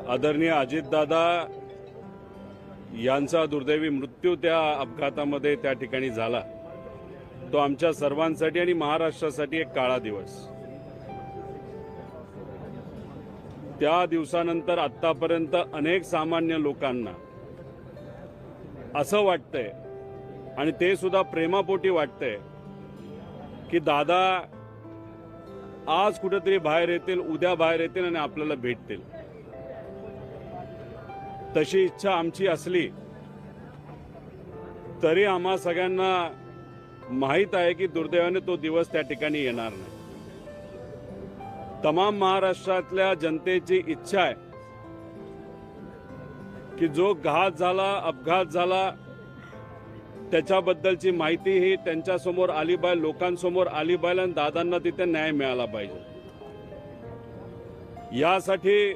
आदरणीय अजितदादा यांचा दुर्दैवी मृत्यू त्या अपघातामध्ये त्या ठिकाणी झाला। तो आमच्या सर्वांसाठी आणि महाराष्ट्रासाठी एक काळा दिवस। त्या दिवसानंतर आतापर्यंत अनेक सामान्य लोकांना असं वाटतंय आणि ते सुद्धा प्रेमापोटी वाटतंय की दादा आज कुठेतरी बाहेर येतील, उद्या बाहेर येतील आणि आपल्याला भेटतील। तशी इच्छा आमची असली तरी आम्हा सगळ्यांना माहित आहे की दुर्दैवाने तो दिवस त्या ठिकाणी येणार नाही। तमाम महाराष्ट्रातल्या जनतेची इच्छा आहे की जो घात झाला, अपघात झाला, त्याच्याबद्दलची माहिती ही त्यांच्यासमोर आली पाहिजे, लोकांसमोर आली पाहिजे आणि दादांना तिथे न्याय मिळाला पाहिजे। यासाठी